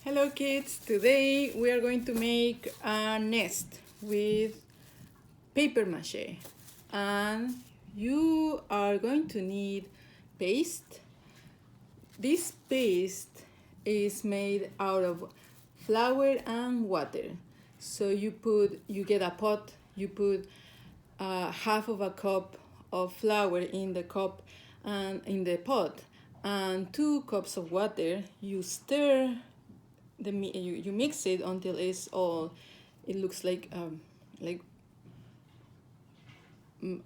Hello kids, today we are going to make a nest with paper mache and you are going to need paste. This paste is made out of flour and water. So you get a pot, you put half of a cup of flour in the cup and in the pot and 2 cups of water. You stir you mix it until it looks like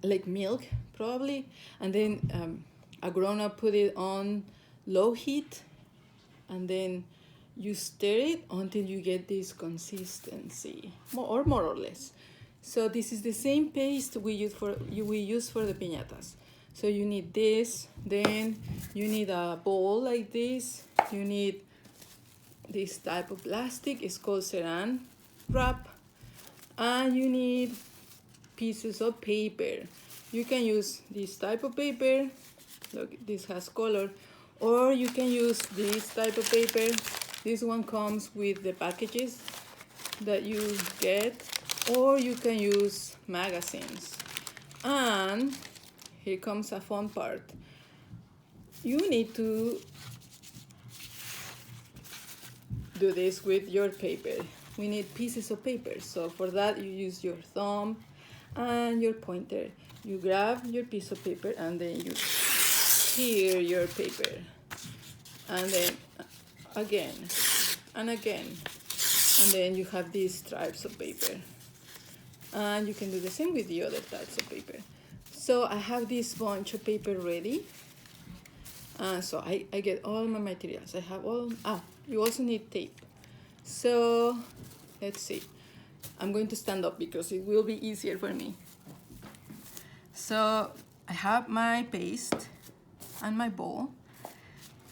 like milk probably, and then a grown-up put it on low heat and then you stir it until you get this consistency, more or less. So this is the same paste we use for the piñatas. So you need this, then you need a bowl like this, you need this type of plastic, it's called saran wrap, and you need pieces of paper. You can use this type of paper, look, this has color, or you can use this type of paper. This one comes with the packages that you get, or you can use magazines. And here comes a fun part. You need to do this with your paper. We need pieces of paper, so for that you use your thumb and your pointer. You grab your piece of paper and then you tear your paper, and then again and again, and then you have these stripes of paper, and you can do the same with the other types of paper. So I have this bunch of paper ready, so I get all my materials. I have all. You also need tape. So let's see, I'm going to stand up because it will be easier for me. So I have my paste and my bowl.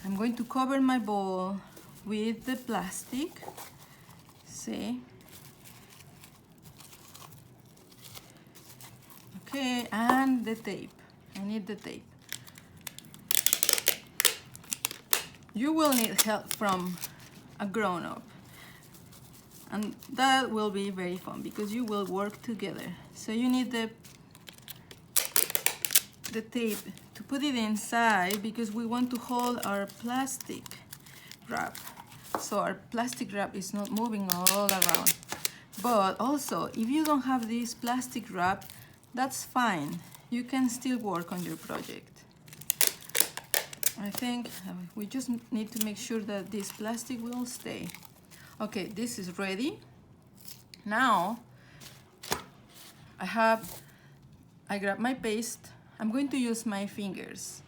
I'm going to cover my bowl with the plastic, see? Okay, and the tape. I need the tape. You will need help from a grown-up, and that will be very fun because you will work together. So you need the tape to put it inside because we want to hold our plastic wrap, so our plastic wrap is not moving all around. But also, if you don't have this plastic wrap, that's fine. You can still work on your project. I think we just need to make sure that this plastic will stay. Okay, this is ready. Now I grab my paste. I'm going to use my fingers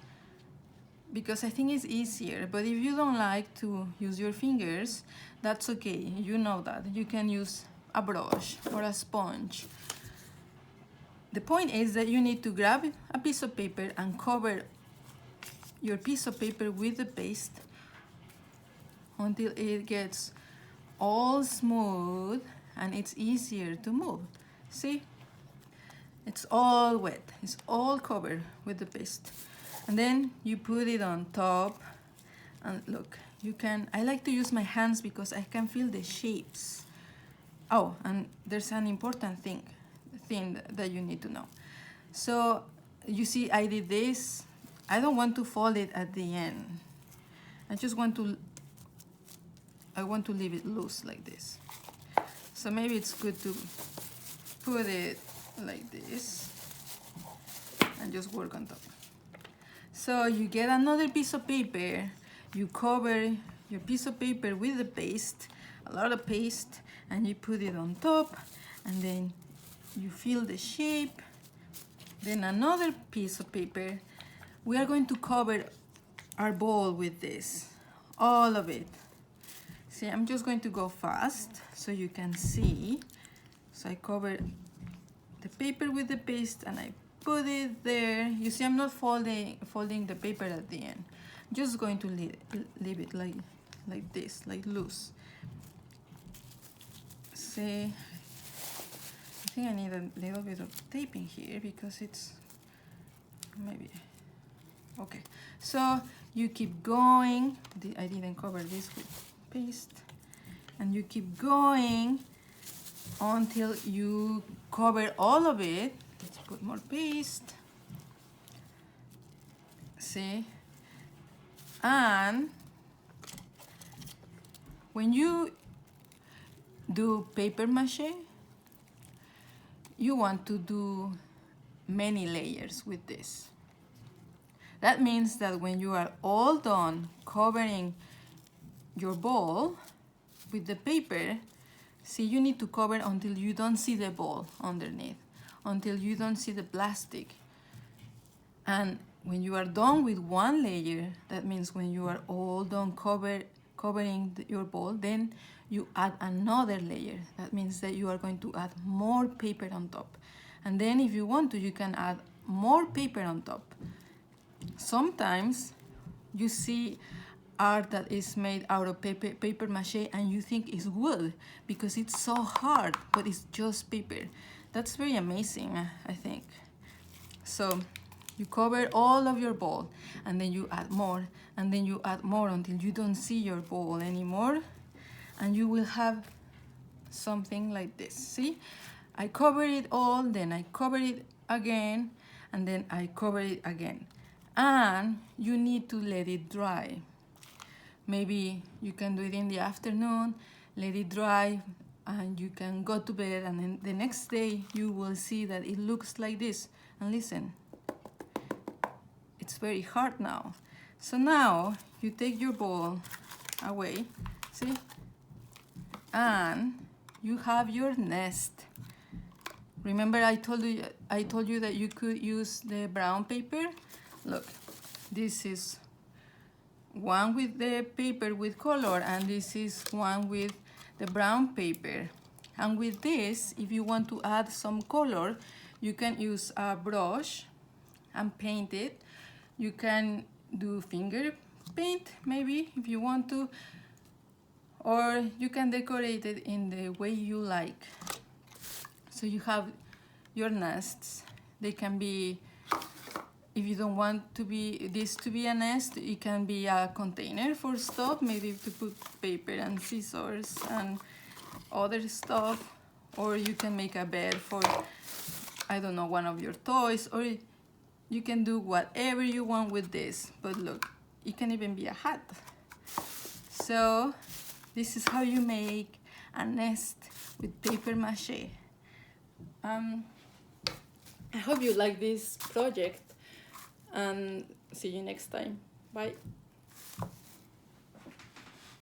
because I think it's easier, but if you don't like to use your fingers, that's okay. You know that. You can use a brush or a sponge. The point is that you need to grab a piece of paper and cover your piece of paper with the paste until it gets all smooth and it's easier to move. See? It's all wet. It's all covered with the paste. And then you put it on top. And look, I like to use my hands because I can feel the shapes. Oh, and there's an important thing that you need to know. So you see, I did this. I don't want to fold it at the end. I want to leave it loose like this. So maybe it's good to put it like this and just work on top. So you get another piece of paper, you cover your piece of paper with the paste, a lot of paste, and you put it on top, and then you feel the shape. Then another piece of paper. We are going to cover our bowl with this, all of it. See, I'm just going to go fast so you can see. So I cover the paper with the paste and I put it there. You see, I'm not folding the paper at the end. I'm just going to leave it like this, like loose. See, I think I need a little bit of tape in here because it's maybe. Okay, so you keep going. I didn't cover this with paste. and you keep going until you cover all of it. Let's put more paste. See? And when you do paper mache, you want to do many layers with this. That means that when you are all done covering your ball with the paper, see, you need to cover until you don't see the ball underneath, until you don't see the plastic. And when you are done with one layer, that means when you are all done covering your ball, then you add another layer. That means that you are going to add more paper on top. And then if you want to, you can add more paper on top. Sometimes you see art that is made out of paper mache and you think it's wood because it's so hard, but it's just paper. That's very amazing, I think. So you cover all of your ball, and then you add more, and then you add more until you don't see your ball anymore, and you will have something like this. See, I cover it all, then I cover it again, and then I cover it again. And you need to let it dry. Maybe you can do it in the afternoon, let it dry, and you can go to bed, and then the next day you will see that it looks like this. And listen, it's very hard now. So now you take your ball away, see? And you have your nest. Remember I told you that you could use the brown paper? Look, this is one with the paper with color, and this is one with the brown paper. And with this, if you want to add some color, you can use a brush and paint it. You can do finger paint, maybe, if you want to, or you can decorate it in the way you like. So you have your nests. They can be, if you don't want this to be a nest, it can be a container for stuff, maybe to put paper and scissors and other stuff, or you can make a bed for, I don't know, one of your toys, or you can do whatever you want with this. But look, it can even be a hat. So this is how you make a nest with paper mache. I hope you like this project, and see you next time. Bye.